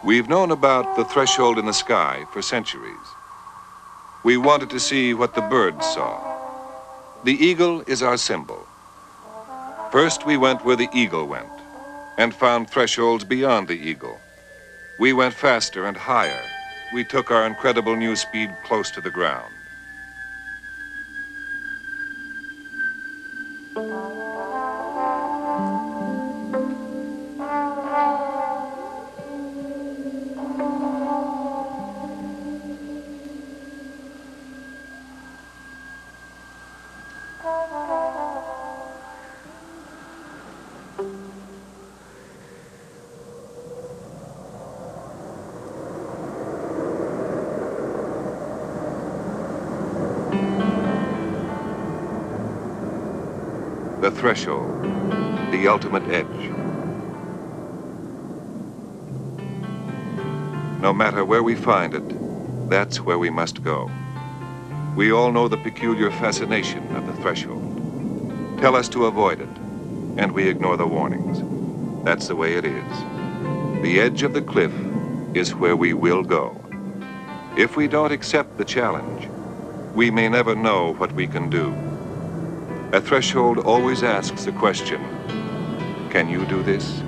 We've known about the threshold in the sky for centuries. We wanted to see what the birds saw. The eagle is our symbol. First, we went where the eagle went and found thresholds beyond the eagle. We went faster and higher. We took our incredible new speed close to the ground. The threshold, the ultimate edge. No matter where we find it, that's where we must go. We all know the peculiar fascination of the threshold. Tell us to avoid it, and we ignore the warnings. That's the way it is. The edge of the cliff is where we will go. If we don't accept the challenge, we may never know what we can do. A threshold always asks the question, can you do this?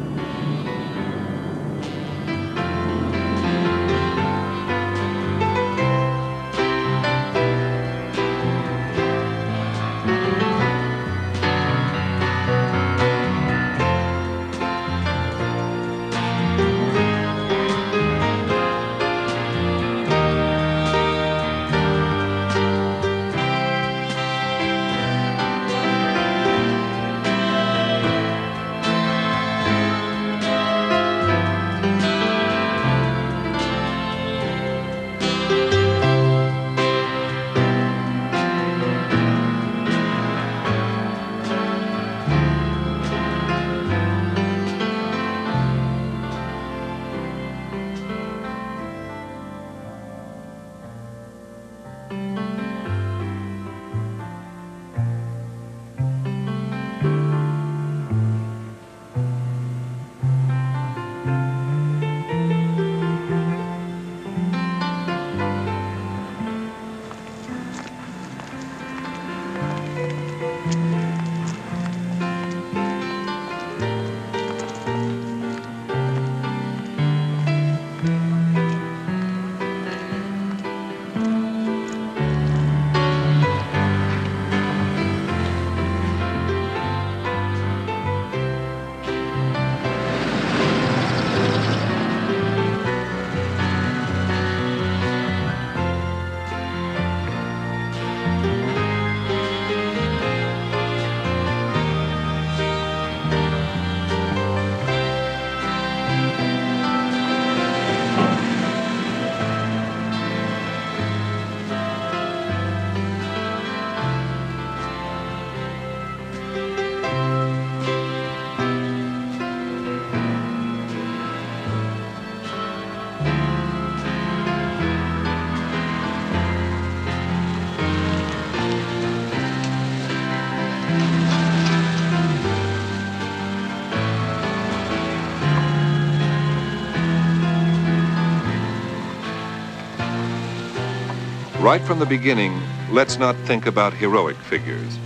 Right from the beginning, let's not think about heroic figures.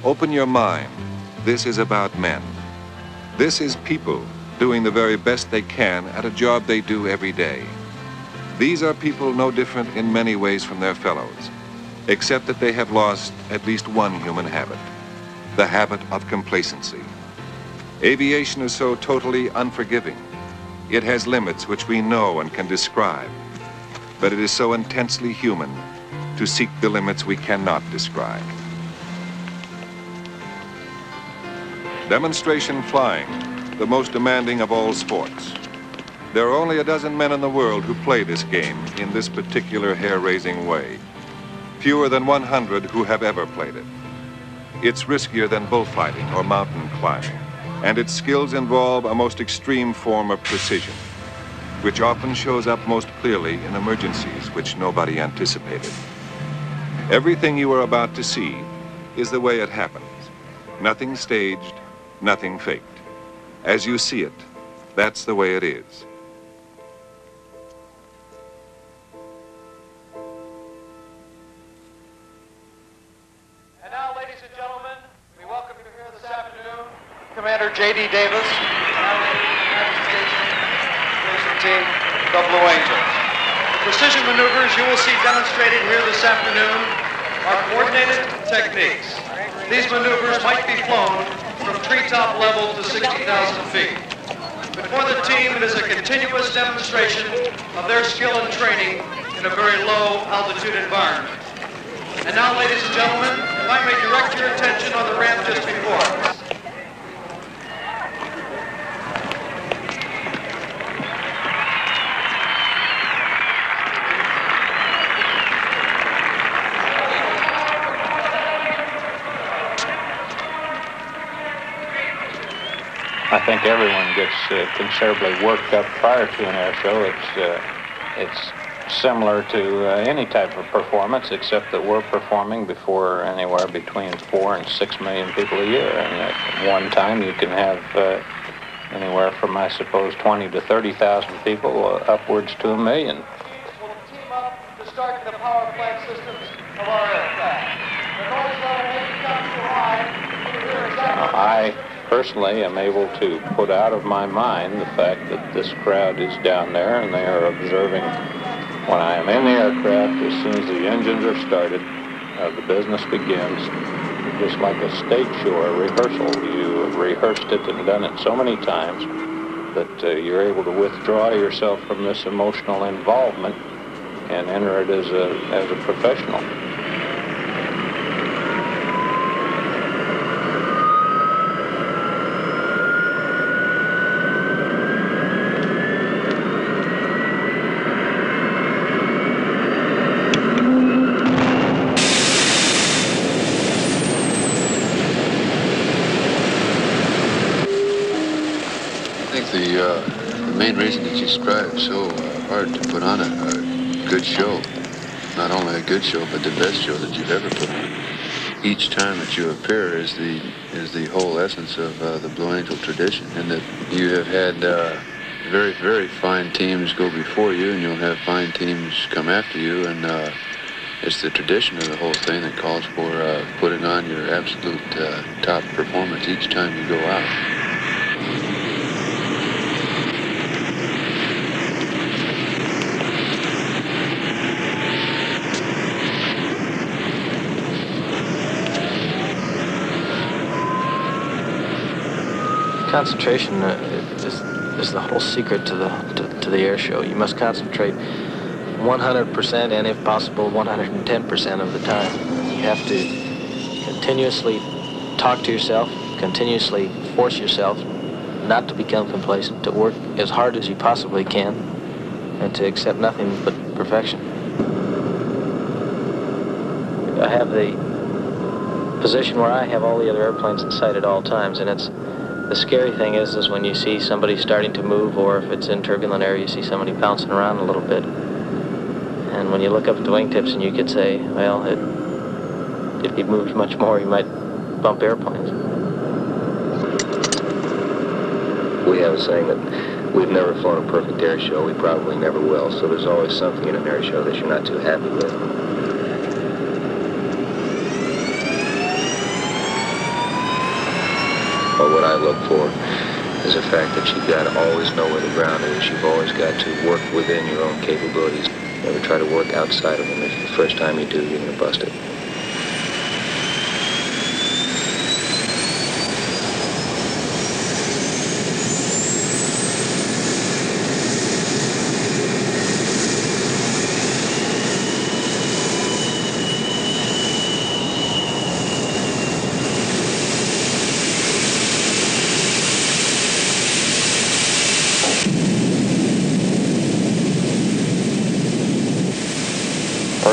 Open your mind. This is about men. This is people doing the very best they can at a job they do every day. These are people no different in many ways from their fellows, except that they have lost at least one human habit, the habit of complacency. Aviation is so totally unforgiving. It has limits which we know and can describe, but it is so intensely human to seek the limits we cannot describe. Demonstration flying, the most demanding of all sports. There are only a dozen men in the world who play this game in this particular hair-raising way. Fewer than 100 who have ever played it. It's riskier than bullfighting or mountain climbing, and its skills involve a most extreme form of precision, which often shows up most clearly in emergencies which nobody anticipated. Everything you are about to see is the way it happens. Nothing staged, nothing faked. As you see it, that's the way it is. And now, ladies and gentlemen, we welcome you here this afternoon, Commander J.D. Davis, and the United States Racing Team, the Blue Angels. The precision maneuvers you will see demonstrated here this afternoon are coordinated techniques. These maneuvers might be flown from treetop level to 60,000 feet. But for the team, it is a continuous demonstration of their skill and training in a very low altitude environment. And now, ladies and gentlemen, if I may direct your attention on the ramp just before us. I think everyone gets considerably worked up prior to an air show. It's similar to any type of performance, except that we're performing before anywhere between 4 and 6 million people a year. And at one time, you can have anywhere from, I suppose, 20 to 30,000 people, upwards to 1 million. We'll team up to start the power plant systems of our aircraft. The noise level may become too high. You hear exactly. I personally am able to put out of my mind the fact that this crowd is down there and they are observing when I am in the aircraft. As soon as the engines are started, the business begins, just like a stage show or rehearsal. You have rehearsed it and done it so many times that you're able to withdraw yourself from this emotional involvement and enter it as a professional. The main reason that you strive so hard to put on a good show, not only a good show, but the best show that you've ever put on. Each time that you appear is the whole essence of the Blue Angel tradition, and that you have had very, very fine teams go before you, and you'll have fine teams come after you, and it's the tradition of the whole thing that calls for putting on your absolute top performance each time you go out. Concentration is the whole secret to the air show. You must concentrate 100% and, if possible, 110% of the time. You have to continuously talk to yourself, continuously force yourself not to become complacent, to work as hard as you possibly can, and to accept nothing but perfection. I have the position where I have all the other airplanes in sight at all times, and the scary thing is when you see somebody starting to move, or if it's in turbulent air, you see somebody bouncing around a little bit. And when you look up at the wingtips, and you could say, well, if he moved much more, he might bump airplanes. We have a saying that we've never flown a perfect air show. We probably never will. So there's always something in an air show that you're not too happy with. But what I look for is the fact that you've got to always know where the ground is. You've always got to work within your own capabilities. Never try to work outside of them. If the first time you do, you're going to bust it.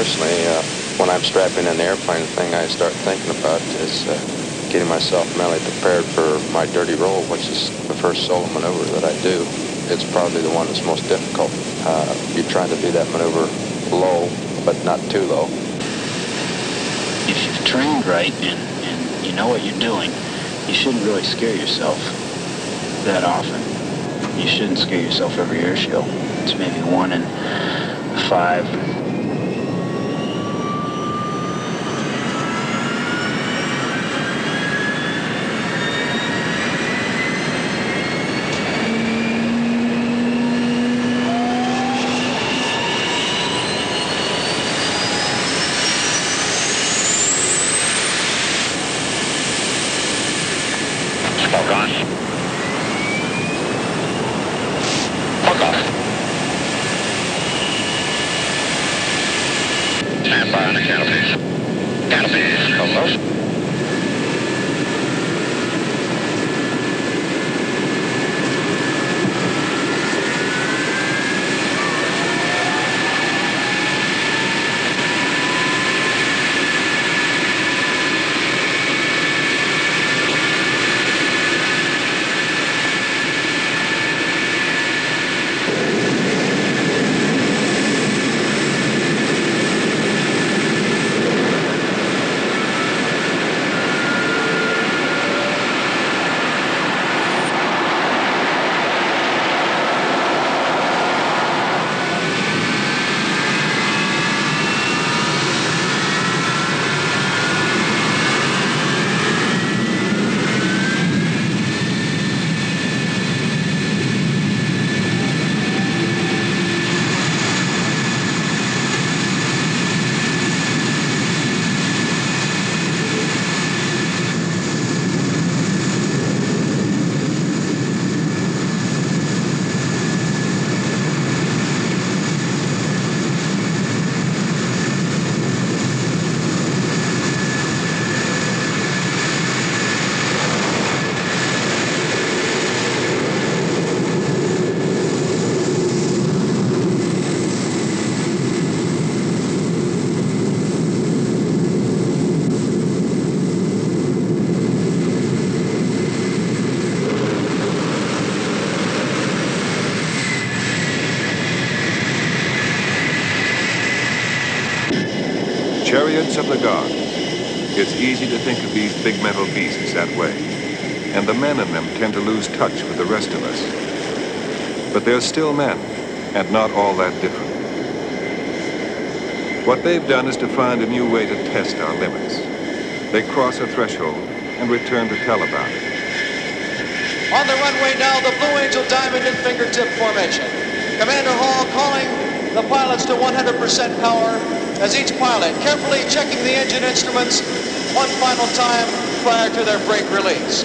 personally, when I'm strapping in the airplane, the thing I start thinking about is getting myself mentally prepared for my dirty roll, which is the first solo maneuver that I do. It's probably the one that's most difficult. You're trying to do that maneuver low, but not too low. If you've trained right and you know what you're doing, you shouldn't really scare yourself that often. You shouldn't scare yourself every air show. It's maybe 1 in 5. Chariots of the gods. It's easy to think of these big metal beasts that way, and the men in them tend to lose touch with the rest of us. But they're still men, and not all that different. What they've done is to find a new way to test our limits. They cross a threshold and return to tell about it. On the runway now, the Blue Angel diamond in fingertip formation. Commander Hall calling the pilots to 100% power as each pilot carefully checking the engine instruments one final time prior to their brake release.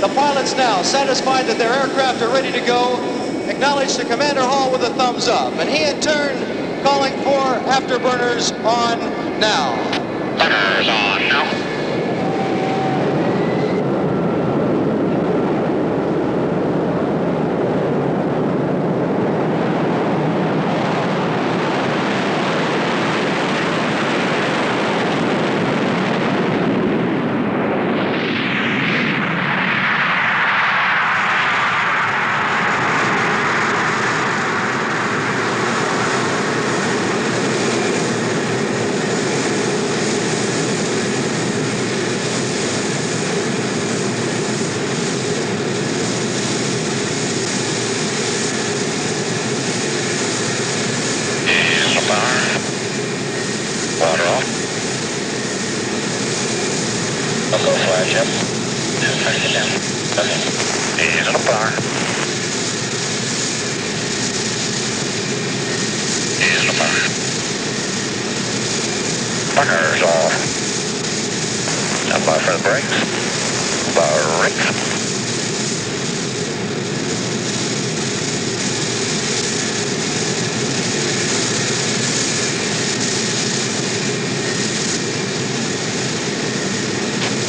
The pilots now, satisfied that their aircraft are ready to go, acknowledge to Commander Hall with a thumbs up, and he in turn calling for afterburners on now. Burners on now. Burners off. Stand by for the brakes.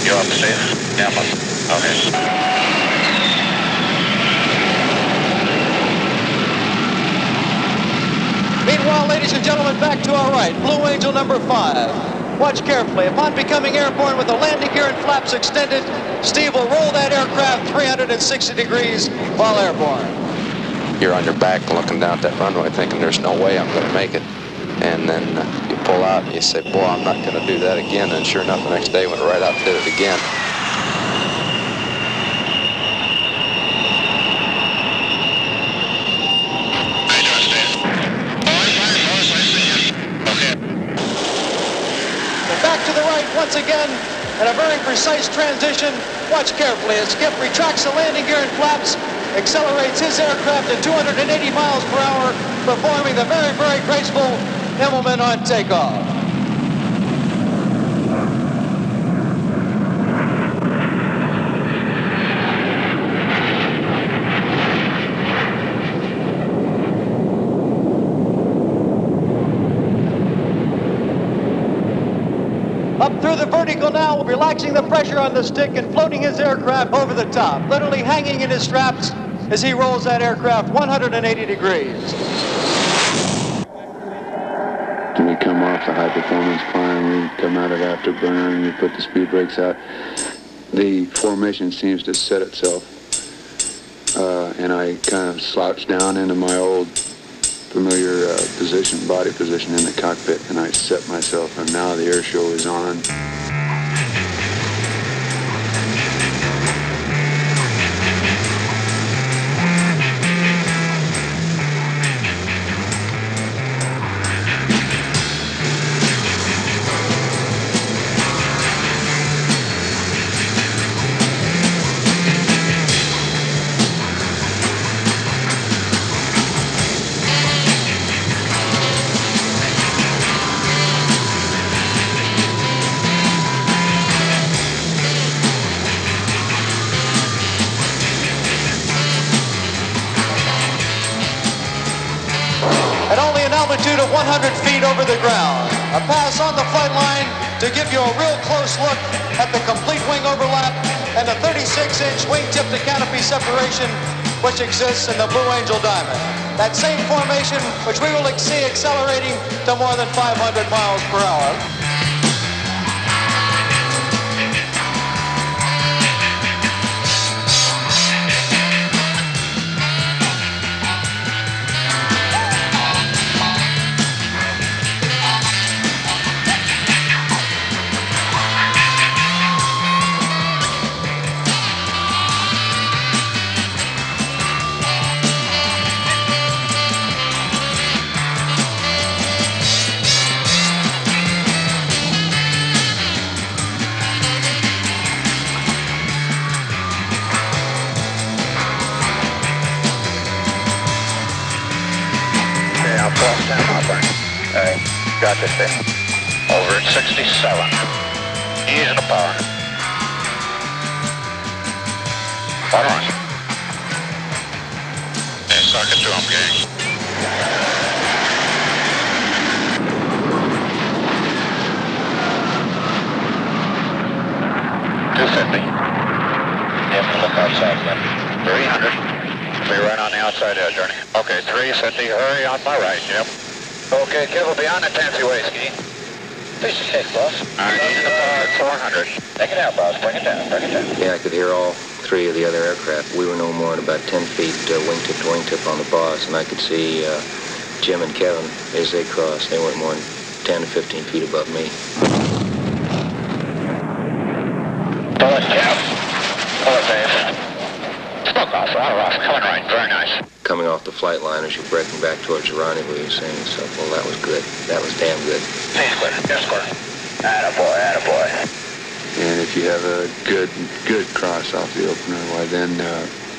You're up, Steve? Yeah, okay. Meanwhile, ladies and gentlemen, back to our right, Blue Angel number 5. Watch carefully. Upon becoming airborne with the landing gear and flaps extended, Steve will roll that aircraft 360 degrees while airborne. You're on your back looking down at that runway thinking there's no way I'm going to make it. And then you pull out and you say, boy, I'm not going to do that again. And sure enough, the next day went right out and did it again. Once again, in a very precise transition. Watch carefully as Skip retracts the landing gear and flaps, accelerates his aircraft at 280 miles per hour, performing the very, very graceful Immelman on takeoff. Up through the vertical now, relaxing the pressure on the stick and floating his aircraft over the top, literally hanging in his straps as he rolls that aircraft 180 degrees. When we come off the high-performance climb, we come out of afterburner and we put the speed brakes out. The formation seems to set itself, and I kind of slouch down into my old familiar position, body position in the cockpit, and I set myself, and now the air show is on. At only an altitude of 100 feet over the ground. A pass on the flight line to give you a real close look at the complete wing overlap and the 36-inch wingtip to canopy separation which exists in the Blue Angel Diamond. That same formation which we will see accelerating to more than 500 miles per hour. Gotcha, Steve. Over at 67. Ease the power. Hold on. Hey, suck it to him, gang. $250. You have to look outside again. 300. Be right on the outside edge, Ernie. Okay, 350. Hurry on my right, yep. Okay, Kevin, beyond the taxiway, ski. Piece of cake, boss. All right, ease the power at 400. Take it out, boss. Bring it down, bring it down. Yeah, I could hear all three of the other aircraft. We were no more than about 10 feet wingtip to wingtip on the boss, and I could see Jim and Kevin as they crossed. They weren't more than 10 to 15 feet above me. Pull it, Jeff. Pull it, Dave. Smoke off, right. Coming right, very nice. Coming off the flight line as you're breaking back towards the rendezvous, you're saying to yourself, well, that was good. That was damn good. Peace clear. Yes, clear. Attaboy, attaboy. And if you have a good cross off the opener, why then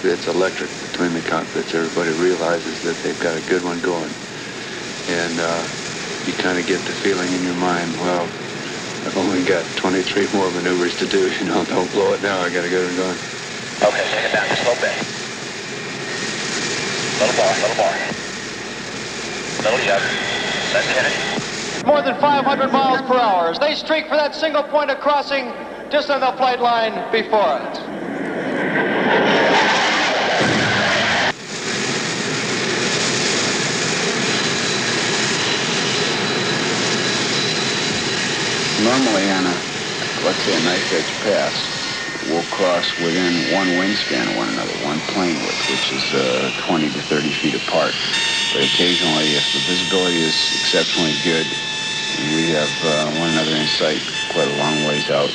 it's electric between the cockpits. Everybody realizes that they've got a good one going. And you kind of get the feeling in your mind, well, I've only got 23 more maneuvers to do. You know, don't blow it now. I got to get it going. Okay, take it down just a little bit. Little bar. Little yep. Let's hit it. More than 500 miles per hour as they streak for that single point of crossing just on the flight line before us. Normally on a, let's say a knife edge pass, we'll cross within one wingspan of one another, one plane width, which is 20 to 30 feet apart. But occasionally, if the visibility is exceptionally good, we have one another in sight quite a long ways out.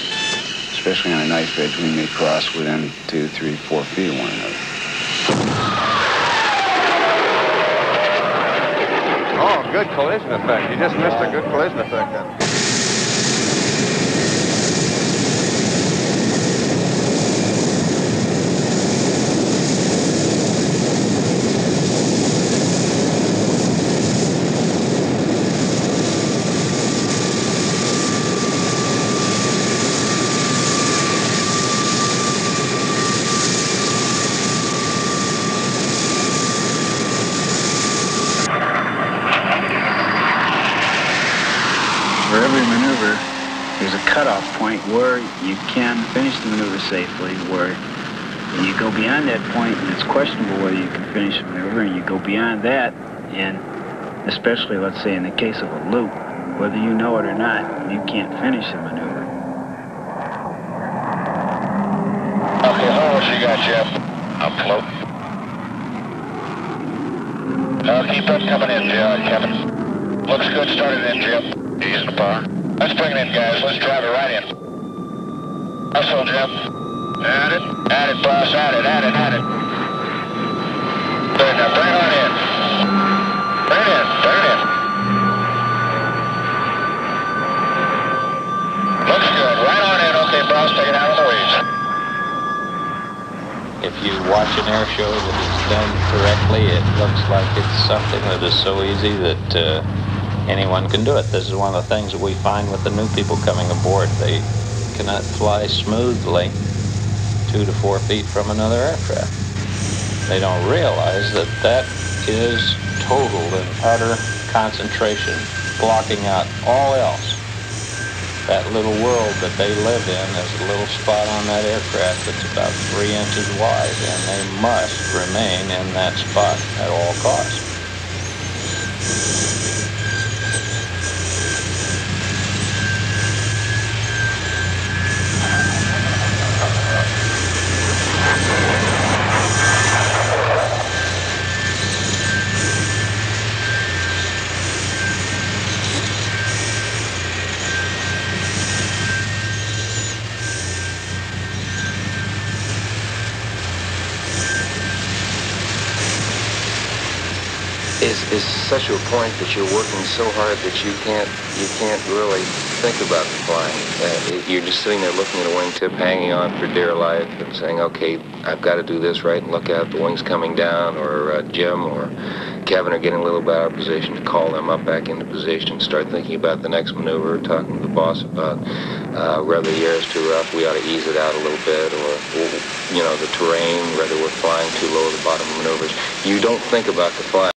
Especially on a knife edge, we may cross within 2, 3, 4 feet of one another. Oh, good collision effect. You just missed a good collision effect then. For every maneuver, there's a cutoff point where you can finish the maneuver safely, where you go beyond that point and it's questionable whether you can finish the maneuver, and you go beyond that, and especially, let's say, in the case of a loop, whether you know it or not, you can't finish the maneuver. Okay, how much you got, Jeff? I'm floating. Keep that coming in, Kevin. Looks good, started in, Jim. Easing the power. Let's bring it in, guys. Let's drive it right in. Hustle, Jim. Add it, boss. Add it. There, now bring it on in. Bring it in. Looks good. Right on in. Okay, boss, take it out of the weeds. If you watch an air show that is done correctly, it looks like it's something that is so easy that anyone can do it. This is one of the things that we find with the new people coming aboard. They cannot fly smoothly 2 to 4 feet from another aircraft. They don't realize that that is total and utter concentration, blocking out all else. That little world that they live in is a little spot on that aircraft that's about 3 inches wide, and they must remain in that spot at all costs. Is such a point that you're working so hard that you can't really think about the flying. You're just sitting there looking at a wingtip, hanging on for dear life, and saying, "Okay, I've got to do this right, and look out, the wing's coming down," or Jim or Kevin are getting a little bit out of position, to call them up back into position, start thinking about the next maneuver, talking to the boss about whether the air is too rough, we ought to ease it out a little bit, or the terrain, whether we're flying too low at the bottom of maneuvers. You don't think about the flying.